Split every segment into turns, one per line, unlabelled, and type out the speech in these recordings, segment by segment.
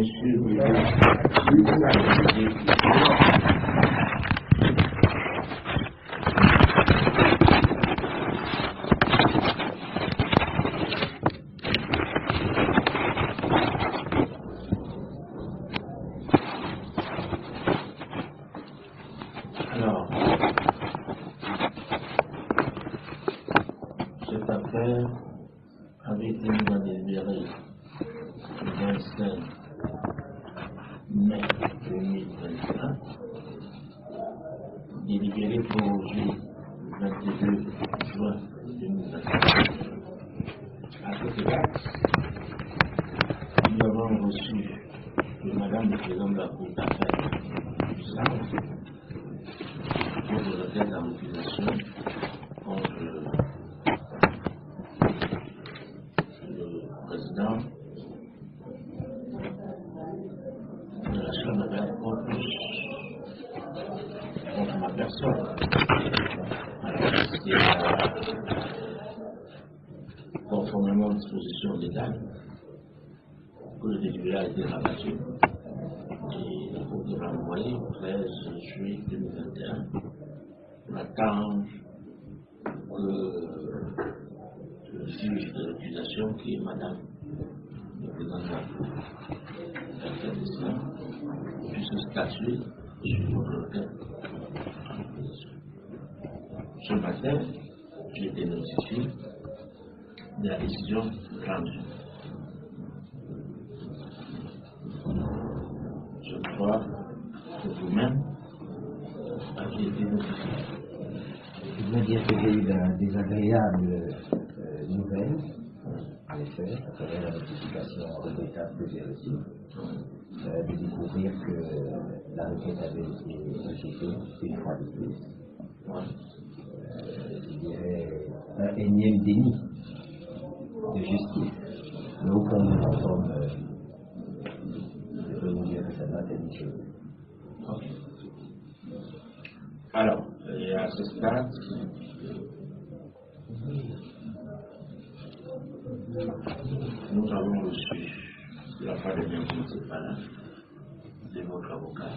monsieur, alors, cette affaire avait été mise en délibéré le 25 mai 2021, délibéré prolongé le 22 juin 2021. À cette date, nous avons reçu de Madame le Président de la Cour d'appel du Centre pour de requête en accusation contre le président de la Chambre de contre ma personne. Alors, c'est conformément aux dispositions légales que le délibéré a été rabattu et la Cour devra envoyer au 13 juillet 2021 pour attendre que le juge de l'accusation, qui est Madame le Président de la Cour d'Afghanistan, puisse statuer sur votre requête. Ce matin, j'ai été notifié de la décision rendue. Je crois que vous-même avez été notifié.
Je dois dire que j'ai eu la désagréable nouvelle, en effet, à travers la notification regrettable que j'ai reçue, de découvrir que la requête avait été rejetée une fois de plus. Je dirais un énième déni de justice. Mais au fond de la forme, je peux vous dire que ça doit être une chose.
Alors, et à ce stade, nous avons reçu de la part de M. de votre avocat,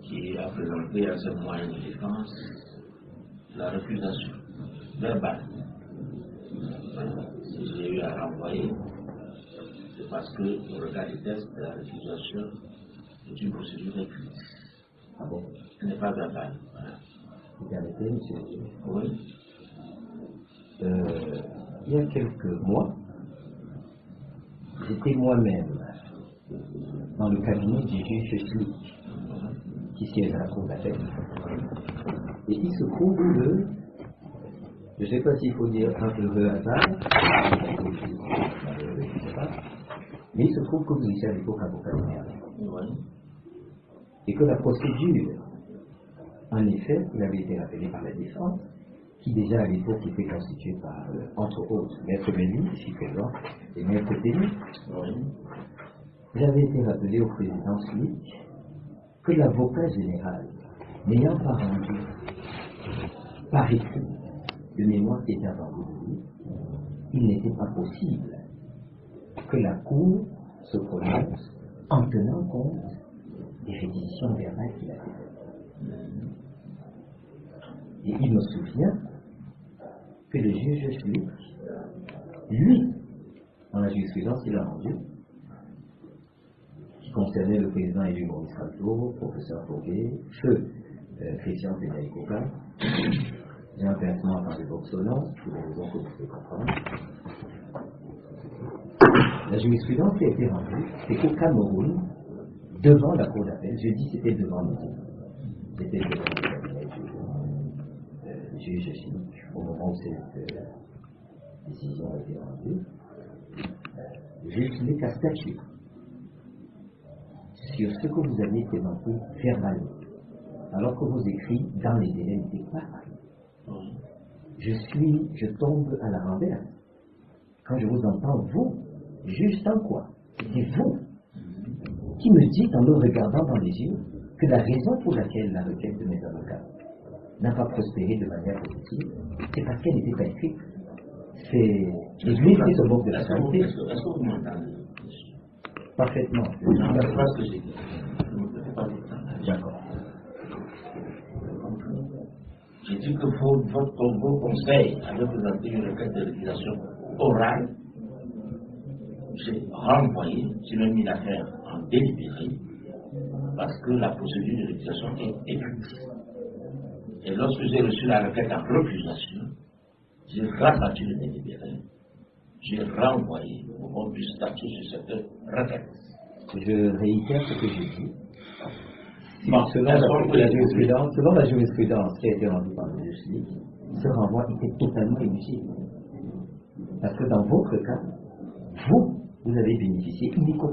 qui a présenté à ce moyen de défense la récusation verbale. Si j'ai eu à renvoyer, c'est parce que au regard des tests, la récusation est une procédure récuse.
Ah bon?
Elle n'est pas verbale. Voilà.
Vous permettez, monsieur?
Oui.
Il y a quelques mois, j'étais moi-même dans le cabinet du juge Schlick, qui siège à la Cour d'appel. Et il se trouve que, je ne sais pas s'il faut dire un heureux hasard, je ne sais pas, mais il se trouve que vous étiez à l'époque avocat général.
Oui.
Et que la procédure, en effet, il avait été rappelé par la défense, qui déjà à l'époque était constituée par, entre autres, Maître Béni, ici présent, et Maître Tény.
Oui.
J'avais été rappelé au président Schlick que l'avocat général, n'ayant pas rendu par écrit de mémoire qui était attendu de lui, il n'était pas possible que la Cour se prononce en tenant compte des réquisitions verbales qu'il avait faites. Et il me souvient que le juge Schlick, lui, dans la jurisprudence qu'il a rendue, qui concernait le président élu Maurice Salto, professeur Fauguet, feu Christian Pénaï-Coca, j'ai un pincement par le Boxolan, pour les raisons que vous pouvez comprendre. La jurisprudence qui a été rendue, c'est qu'au Cameroun, devant la cour d'appel, je dis c'était devant nous, c'était devant le cabinet du juge Schlick, au moment où cette décision a été rendue, le juge Schlick a statué sur ce que vous aviez présenté verbalement, alors que vos écrits dans les délais n'étaient pas pareils. Je tombe à la renverse quand je vous entends, vous, juge sans quoi? C'était vous qui me dites en me regardant dans les yeux que la raison pour laquelle la requête de mes avocats n'a pas prospéré de manière positive, c'est parce qu'elle n'était pas écrite. c'est l'Église qui se moque de la charité.
Est-ce que vous m'entendez?
Parfaitement.
Non, c'est pas ce que j'ai dit. Je ne peux pas vous entendre.
D'accord.
J'ai dit que vos conseils avaient présenté une requête de régulation orale. J'ai renvoyé, j'ai même mis l'affaire en délibéré, parce que la procédure de régulation est écrite. Et lorsque j'ai reçu la requête en recusation, j'ai rabattu le délibéré, j'ai renvoyé pour qu'on puisse statuer sur cette requête.
Je réitère ce que j'ai dit.
Bon,
selon la jurisprudence qui a été rendue par le juge, ce renvoi était totalement inutile. Parce que dans votre cas, vous avez bénéficié uniquement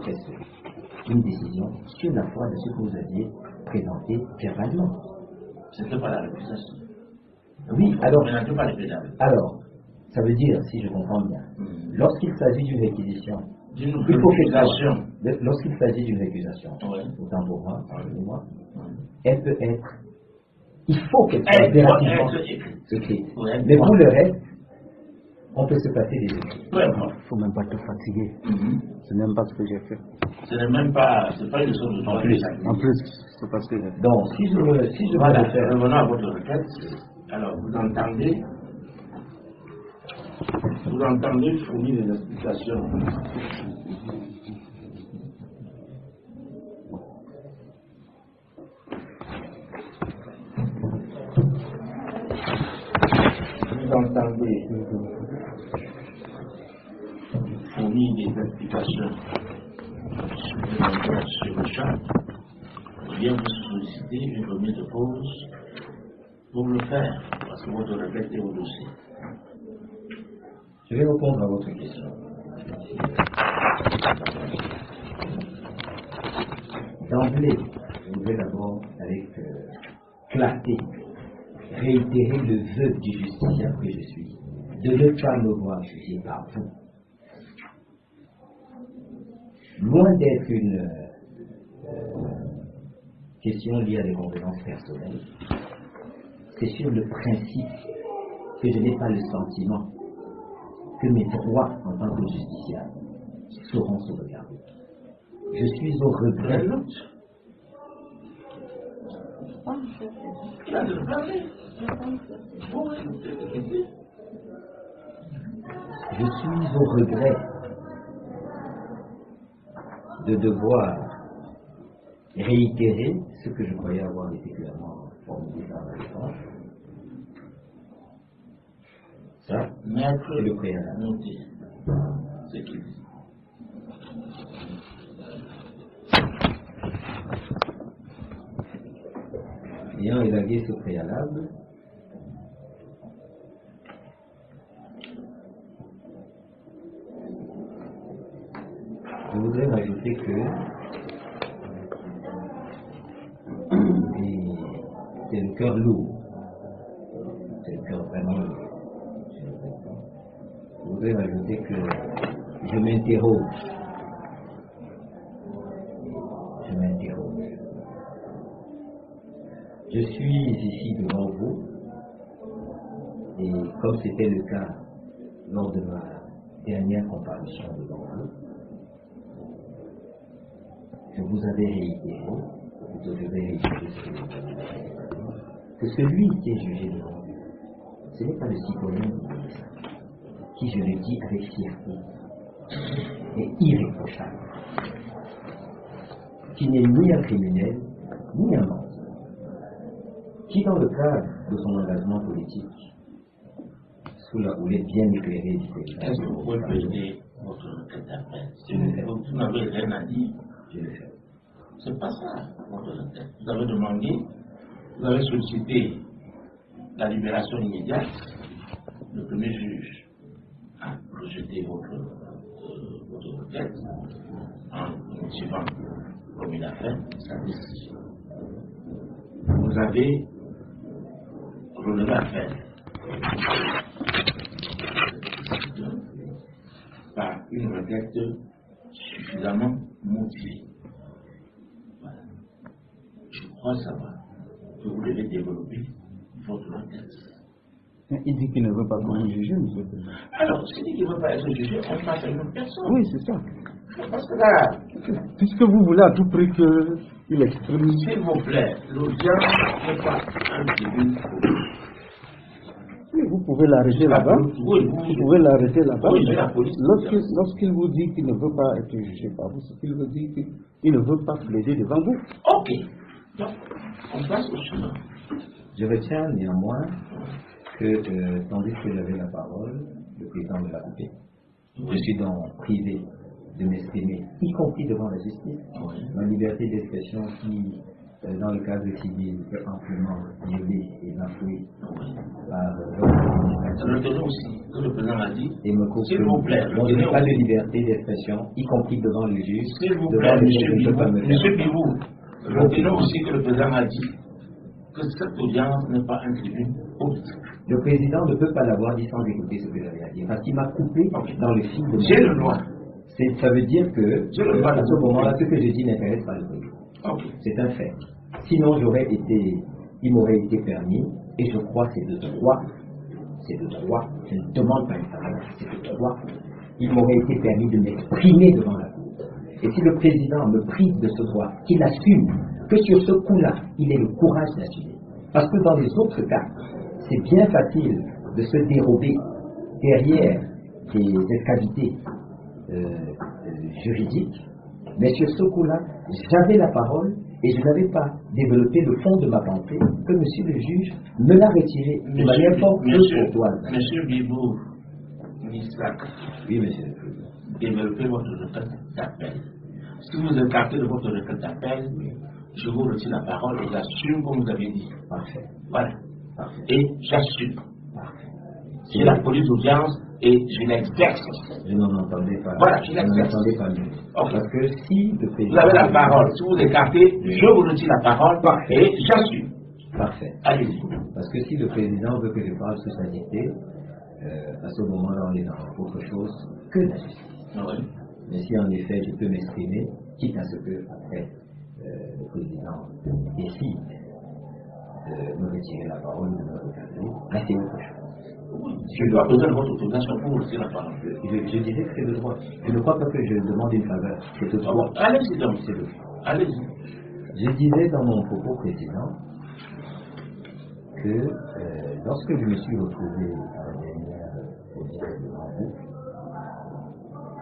d'une décision sur la foi de ce que vous aviez présenté verbalement.
C'était pas la récusation.
Oui, alors, ça veut dire, si je comprends bien, lorsqu'il s'agit d'une réquisition, lorsqu'il s'agit d'une récusation, autant pour moi, pardonnez-moi, elle peut être, il faut qu'elle soit impérativement écrite. Mais pour le reste, on peut se passer des écrits.
Il ne faut même pas te fatiguer. C'est même pas ce que j'ai fait.
Ce n'est même pas, c'est pas une leçon de droit.
En plus, c'est parce que j'ai fait.
Donc, si je
voilà, revenons à votre requête. Alors, vous entendez fournir des explications. Vous entendez fournir des explications sur le champ, ou bien vous solliciter une remise de pause pour le faire, parce que votre requête est au dossier.
Je vais répondre à votre question. D'emblée, je voudrais d'abord, avec clarté, réitérer le vœu du justiciable que je suis, de ne pas me voir jugé par vous. Loin d'être une question liée à des convenances personnelles, c'est sur le principe que je n'ai pas le sentiment que mes droits en tant que justiciable seront sauvegardés. Je suis au regret. Je suis au regret de devoir réitérer ce que je croyais avoir été clairement formulé dans la réponse. Ça, c'est le préalable.
C'est qu'il dit.
Ayant élagué ce préalable, je voudrais rajouter que c'est le cœur lourd, c'est le cœur vraiment lourd. Je voudrais rajouter que je m'interroge. Je suis ici devant vous, et comme c'était le cas lors de ma dernière comparution devant vous, je vous avais réitéré, que celui qui est jugé devant vous, ce n'est pas le citoyen qui, je le dis avec fierté, est irréprochable, qui n'est ni un criminel, ni un menteur, qui dans le cadre de son engagement politique, sous la houlette bien éclairée du président.
Est-ce que vous pouvez plaider votre requête d'appel? Si vous n'avez rien à dire,
je le fais.
C'est pas ça, votre requête. Vous avez demandé, vous avez sollicité la libération immédiate. Le premier juge a rejeté votre requête en motivant, comme il a fait, sa décision. Vous avez relevé l'affaire par une requête suffisamment motivée. Voilà. Je crois savoir que vous devez développer votre requête.
Il dit qu'il ne veut pas qu'on le juge, monsieur le président.
Alors, s'il dit qu'il ne veut pas être jugé, on passe à une autre personne.
Oui, c'est ça.
Parce que là,
Puisque vous voulez à tout prix qu'il exprime.
s'il vous plaît, l'audience n'est pas un tribunal.
Oui, vous pouvez l'arrêter là-bas.
Oui,
Vous pouvez l'arrêter là-bas.
Oui, mais la police.
Lorsqu'il vous dit qu'il ne veut pas être jugé par vous, c'est qu'il veut dire qu'il ne veut pas plaider devant vous.
Ok. Donc, on passe au chemin.
Je retiens néanmoins que, tandis que j'avais la parole, le président me l'a coupé. Je suis donc privé de m'exprimer, y compris devant la justice.
Oui.
Ma liberté d'expression qui, dans le cadre civil, est amplement violée et bafouée par l'autre
Retenons aussi que le président a dit,
et me coupe.
s'il vous plaît,
Donc je n'ai pas de liberté d'expression, y compris devant le juge.
s'il vous
devant
plaît,
lequel je ne peux pas me
Monsieur
faire.
Bibou, retenons aussi que le président a dit que cette audience n'est pas un tribunal politique.
Le président ne peut pas l'avoir dit sans écouter ce que j'avais à dire, parce qu'il m'a coupé dans le fil de
J'ai le droit.
Ça veut dire que,
J'ai le droit
à
de
ce
vous
moment-là,
couper.
ce que je dis n'intéresse pas le président.
Ok.
C'est un fait. Sinon, il m'aurait été permis, et je crois que c'est de droit, je ne demande pas une faveur, c'est de droit, il m'aurait été permis de m'exprimer devant la Cour. Et si le président me prive de ce droit, qu'il assume que sur ce coup-là, il ait le courage d'assumer. Parce que dans les autres cas, c'est bien facile de se dérober derrière des escavités juridiques, mais sur ce coup-là, j'avais la parole et je n'avais pas développé le fond de ma pensée que monsieur le juge me l'a retiré de manière fort peu courtoise.
Monsieur Bibou, Missak,
Oui, monsieur le président.
développez votre requête d'appel. Si vous écartez de votre requête d'appel, je vous retire la parole et j'assume comme vous avez dit.
Parfait.
Voilà.
Parfait.
Et j'assume.
Parfait.
J'ai la police d'audience et je l'exerce.
Je n'en entendais pas.
Voilà, je
je n'en
l'exerce.
entendais pas mieux.
Ok.
Parce que si le
Vous
président...
avez la parole. Si vous écartez, je vous retire la parole et j'assume.
Parfait.
Allez-y.
Parce que si le président veut que je parle sous sa dictée, à ce moment-là, on est dans autre chose que la justice.
Oui.
Mais si en effet je peux m'exprimer, quitte à ce que, après, le président décide de me retirer la parole, de me recadrer, là c'est autre chose.
Je dois besoin de votre autorisation pour vous retirer la parole.
Je disais que c'est le droit. Je ne crois pas que je demande une faveur. C'est le droit.
Allez-y donc.
C'est le droit.
Allez-y.
Je disais dans mon propos précédent que lorsque je me suis retrouvé à la dernière audience devant vous,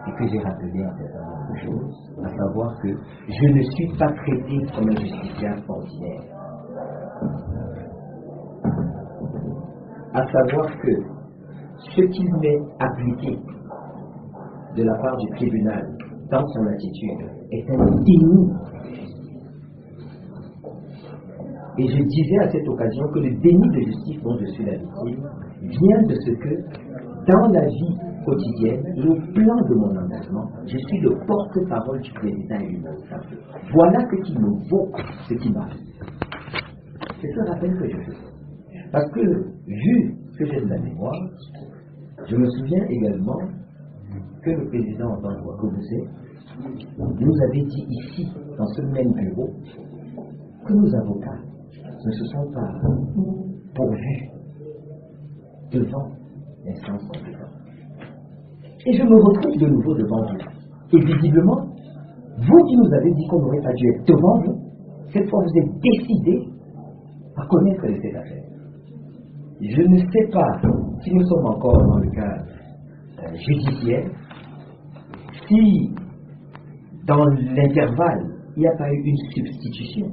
et que j'ai rappelé un certain nombre de choses, à savoir que je ne suis pas traité comme un justiciable ordinaire. À savoir que ce qu'il m'est appliqué de la part du tribunal dans son attitude est un déni de justice. Et je disais à cette occasion que le déni de justice dont je suis la victime vient de ce que, dans la vie quotidienne et au plan de mon engagement, je suis le porte-parole du président élu. Voilà ce qui me vaut ce qui m'arrive. C'est ce rappel que je fais. Parce que, vu que j'ai de la mémoire, je me souviens également que le président, en tant que vous nous avait dit ici, dans ce même bureau, que nos avocats ne se sont pas pourvus devant l'instance compétente. Et je me retrouve de nouveau devant vous. Et visiblement, vous qui nous avez dit qu'on n'aurait pas dû être devant vous, cette fois vous êtes décidé à connaître cette affaire. Je ne sais pas si nous sommes encore dans le cadre judiciaire, si dans l'intervalle, il n'y a pas eu une substitution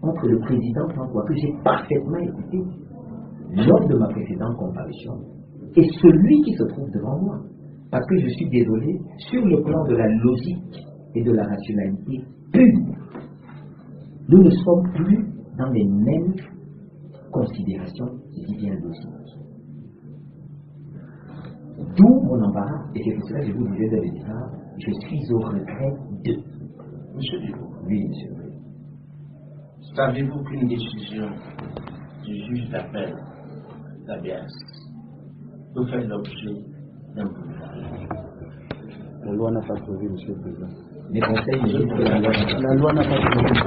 entre le président François, que j'ai parfaitement écouté lors de ma précédente comparution, et celui qui se trouve devant moi. Parce que je suis désolé, sur le plan de la logique et de la rationalité pure, nous ne sommes plus dans les mêmes considérations, je dis bien logiques. D'où mon embarras, et c'est pour cela que je vous disais dès le départ, je suis au regret de...
Monsieur Dupont.
Oui, monsieur.
Savez-vous qu'une décision du juge d'appel d'ABS peut faire l'objet d'un pouvoir?
La loi n'a pas prévu, monsieur le président.
Les conseils me disent que
La loi n'a pas prévu.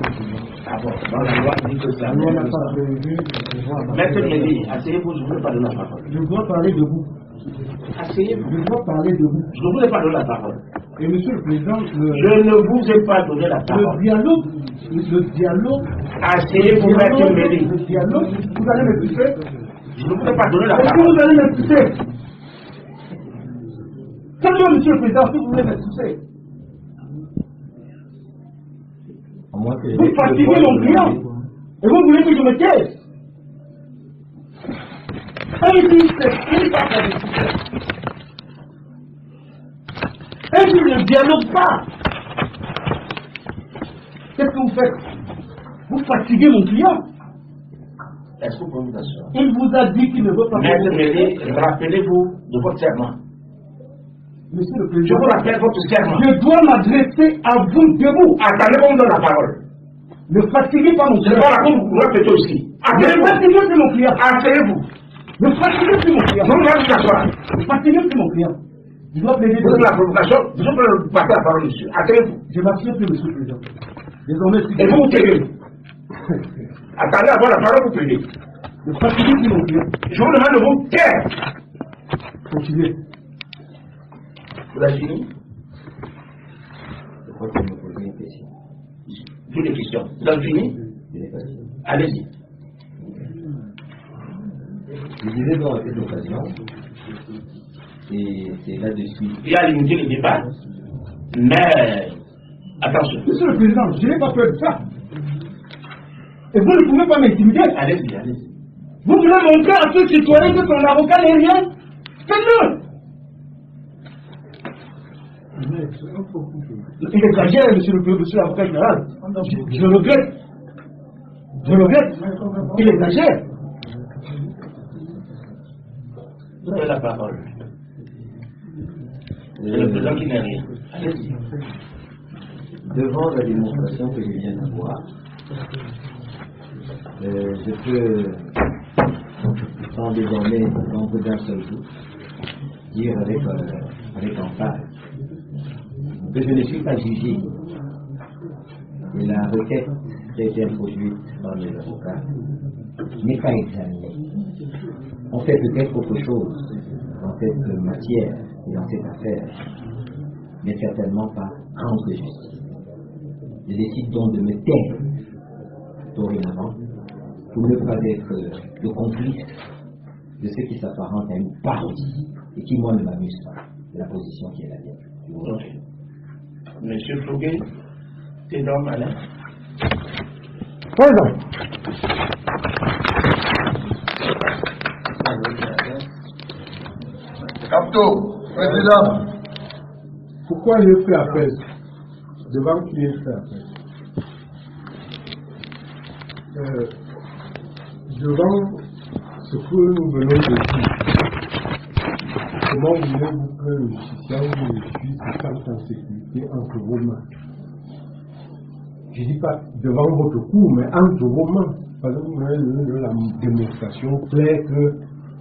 Ah bon, dans la loi dit que
La loi n'a pas prévu.
Maître Méli, asseyez-vous, je ne voulais pas donner la parole.
Je dois parler debout.
Asseyez-vous.
Je dois parler debout.
Je ne voulais pas donner la parole.
Et monsieur le Président,
Je ne vous ai pas donné la parole.
le dialogue,
Asseyez-vous, Maître Méli.
le dialogue, vous allez me pousser.
Je ne voulais pas donner la
Est-ce que
parole.
vous allez me pousser? Seulement, monsieur le Président, si vous voulez me pousser.
moi que
Vous fatiguez mon client. Et vous voulez que je me taise? Ainsi, c'est une part de et je ne dialogue pas. Qu'est-ce que vous faites? Vous fatiguez mon client.
Est-ce que vous pouvez vous asseoir?
Il vous a dit qu'il ne veut pas.
Maître Méli, rappelez-vous de votre serment.
Monsieur le
Je
Président,
vous rappelle votre serment.
je dois m'adresser à vous debout.
Attendez qu'on me donne la parole.
Ne fatiguez pas mon
Je ne
client.
vais pas raconter, vous répétez aussi.
Ne
Asseyez-vous.
fatiguez plus mon client.
Asseyez-vous.
Ne fatiguez plus mon client.
Je vais vous asseoir.
Ne fatiguez plus mon client. Je dois plaider
Vous avez la
de
provocation. Je peux passer la parole, monsieur. Asseyez-vous.
je m'assieds plus, monsieur le Président. Désormais, si
Et vous vous taisez. Attendez avoir la parole, vous plaidez.
ne fatiguez plus mon client.
Je vous demande de vous taire.
Continuez.
Vous avez fini?
je crois qu'il me posait une question.
Toutes les questions. Vous avez fini?
Je n'ai pas dit.
Allez-y.
Je disais donc à cette occasion, et c'est là-dessus.
Il y a limité le débat. Mais, attention.
Monsieur le Président, je n'ai pas peur de ça. Et vous ne pouvez pas m'intimider.
Allez-y, allez-y.
Vous voulez montrer à ce citoyen que son avocat n'est rien? Faites-le. Il exagère, monsieur l'avocat général. Je regrette. Je regrette. Il exagère.
Vous avez la parole. C'est le président qui n'est rien. Allez-y.
Devant la démonstration que je viens d'avoir, je peux, sans désormais l'ombre d'un seul jour, dire avec emphase que je ne suis pas jugé et la requête qui a été introduite par les avocats n'est pas examinée. On fait peut-être autre chose dans cette matière et dans cette affaire, mais certainement pas rendre justice. Je décide donc de me taire dorénavant pour ne pas être le complice de ce qui s'apparente à une parodie et qui, moi, ne m'amuse pas de la position qui est la mienne.
Ok. Monsieur Fouguet, c'est donc Alain.
Présent.
Capto, président.
Pourquoi je fais appel? Devant qui je fais appel? Devant ce que nous venons de dire, comment voulez-vous que le justiciable ou le juge se sente en sécurité entre vos mains? Je ne dis pas devant votre cour, mais entre vos mains. Parce que vous avez la démonstration claire que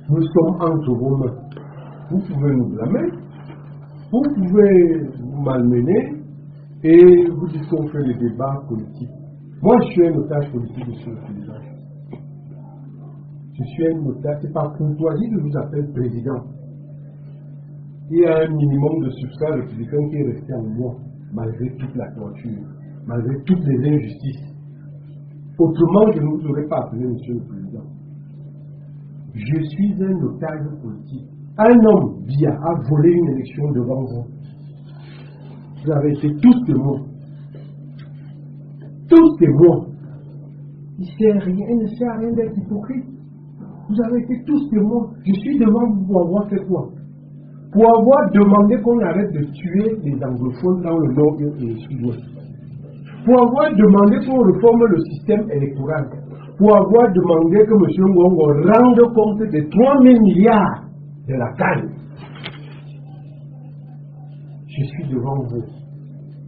nous sommes entre vos mains. Vous pouvez nous blâmer, vous pouvez vous malmener et vous dites qu'on fait des débats politiques. Moi, je suis un otage politique, monsieur le président. Je suis un otage, c'est par courtoisie que je vous appelle président. Il y a un minimum de substrat républicain qui est resté en moi, malgré toute la torture, malgré toutes les injustices. Autrement, je ne vous aurais pas appelé monsieur le président. Je suis un otage politique. Un homme bien a volé une élection devant vous. Vous avez été tous témoins. Tous témoins. Il ne sert à rien d'être hypocrite. Vous avez été tous témoins. Je suis devant vous pour avoir fait quoi? Pour avoir demandé qu'on arrête de tuer les anglophones dans le nord et le sud-ouest. Pour avoir demandé qu'on réforme le système électoral. Pour avoir demandé que M. Ngongo rende compte des 3 000 milliards de la canne. Je suis devant vous.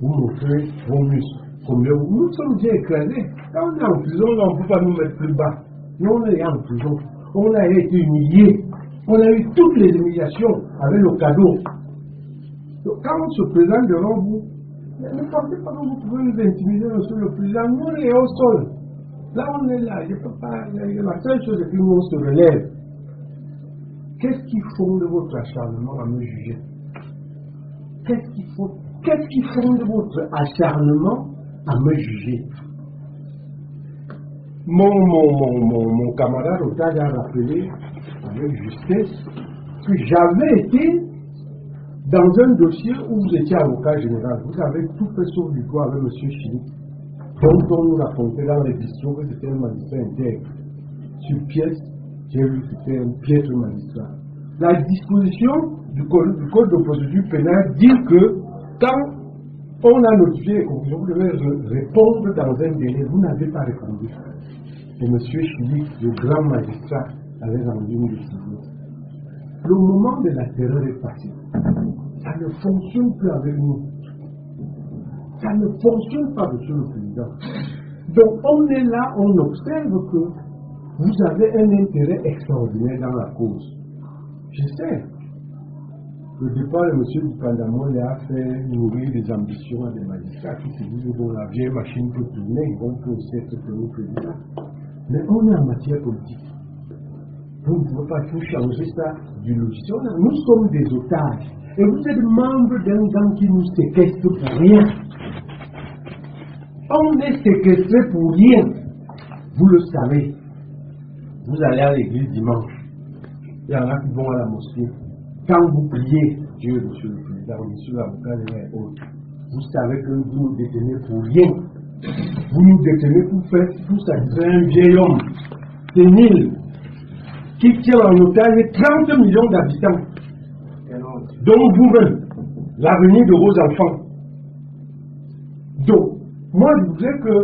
Vous m'offrez vos muscles. Nous sommes déjà écrasés. Quand on est en prison, on ne peut pas nous mettre plus bas. Nous, on est en prison. On a été humiliés. On a eu toutes les humiliations avec le cadeau. Donc, quand on se présente devant vous, Ne pensez pas que vous pouvez nous intimider, monsieur le président. Nous, on est au sol. Là, on est là. Je peux pas. La seule chose, c'est que nous, on se relève. Qu'est-ce qui fonde votre acharnement à me juger? Qu'est-ce qui fonde votre acharnement à me juger? Mon camarade Otage a rappelé avec justesse que j'avais été dans un dossier où vous étiez avocat général. Vous avez tout fait sauf du doigt avec M. Chili, dont on nous racontait dans les discours que c'était un magistrat intègre. Sur pièce, j'ai vu que c'était un piètre magistrat. La disposition du code de procédure pénale dit que quand on a notifié les conclusions, vous devez répondre dans un délai. Vous n'avez pas répondu. Et M. Chili, le grand magistrat, avait rendu une décision. Le moment de la terreur est passé. Ça ne fonctionne plus avec nous. Ça ne fonctionne pas, monsieur le président. Donc on est là, on observe que vous avez un intérêt extraordinaire dans la cause. Je sais. Le départ de M. Dupandamol a fait nourrir des ambitions à des magistrats qui se disent que la vieille machine peut tourner, ils vont plus aussi être que nous présidents. Mais on est en matière politique. Vous ne pouvez pas tout changer ça du logiciel. Nous sommes des otages. Et vous êtes membre d'un gang qui nous séquestre pour rien. On est séquestré pour rien. Vous le savez. Vous allez à l'église dimanche. Il y en a qui vont à la mosquée. Quand vous priez Dieu, monsieur le président, monsieur l'avocat et autres, vous savez que vous nous détenez pour rien. Vous nous détenez pour faire tout ça. C'est un vieil homme, sénile, qui tient en otage 30 millions d'habitants, dont vous-même, l'avenir de vos enfants. Donc, moi je voudrais que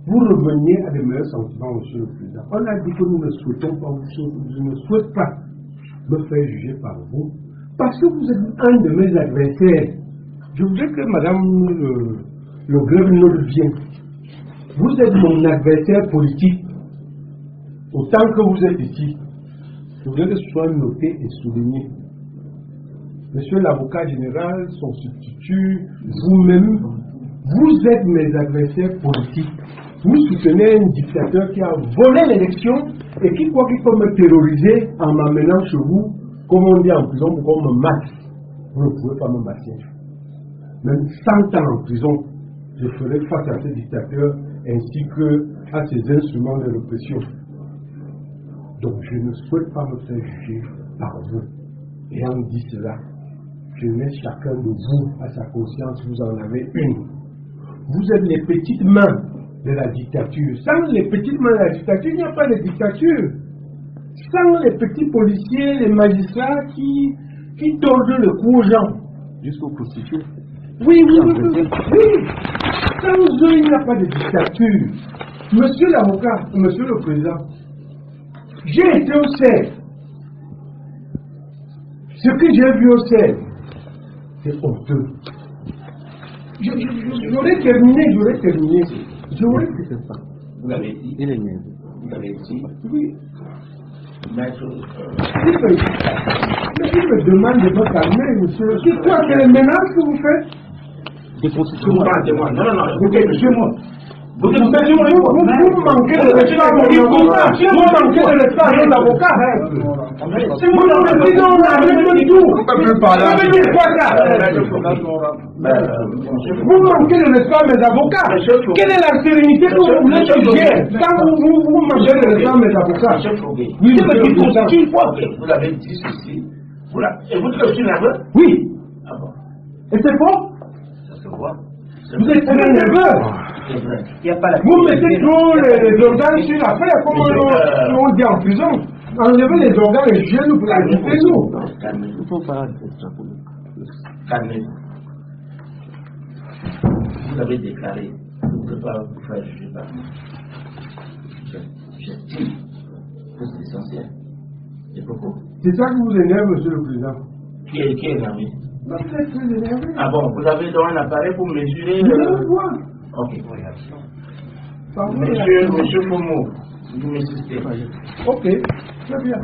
vous reveniez à des meilleurs sentiments, monsieur le président. On a dit que nous ne souhaitons pas, je ne souhaite pas me faire juger par vous, parce que vous êtes un de mes adversaires. Je voudrais que madame le grève note bien. Vous êtes mon adversaire politique. Autant que vous êtes ici, je voudrais que ce soit noté et souligné. Monsieur l'avocat général, son substitut, vous-même, vous êtes mes adversaires politiques. Vous soutenez un dictateur qui a volé l'élection et qui croit qu'il peut me terroriser en m'amenant chez vous, comme on dit en prison, pour qu'on me masse. Vous ne pouvez pas me masser. Même 100 ans en prison, je ferai face à ce dictateur ainsi qu'à ses instruments de répression. Donc je ne souhaite pas me faire juger par vous. Et on dit cela. Je laisse chacun de vous à sa conscience, vous en avez une. Vous êtes les petites mains de la dictature. Sans les petites mains de la dictature, il n'y a pas de dictature. Sans les petits policiers, les magistrats qui tordent le cou aux gens.
Jusqu'aux prostituées.
Oui. Sans eux, il n'y a pas de dictature. Monsieur l'avocat, monsieur le président, j'ai été au CER. Ce que j'ai vu au CER, c'est honteux. J'aurais terminé. J'aurais fait ça.
Vous l'avez dit. Vous l'avez dit.
Oui.
Maître.
Mais il me demande de me calmer, monsieur. C'est quoi, c'est les menaces que vous faites?
Moi. Non. Écoutez-moi. Vous manquez de respect à nos avocats. Si vous avez dit non, on arrête tout. Vous avez dit quoi ça? Vous manquez de respect à mes avocats. Quelle est la sérénité que vous voulez que j'ai quand vous manquez de respect à mes avocats? Vous avez dit ceci. Et vous dites que je suis nerveux? Oui. Ah bon. Et c'est faux? Ça se voit. Vous êtes très nerveux. Vous mettez trop les organes sur la feuille, comme on dit en prison. Enlevez les organes et jugez-nous pour la quitter nous. Il ne faut pas extrapoler. Calmez-vous. Vous avez déclaré que vous ne pouvez pas vous faire juger par moi. J'estime que c'est essentiel. Et pourquoi? C'est ça qui vous énerve, monsieur le président. Qui est énervé? Vous êtes très énervé. Ah bon, vous avez donc un appareil pour mesurer. Je le vois. Ok. Monsieur Pomo, vous m'assistez. Ok, très bien.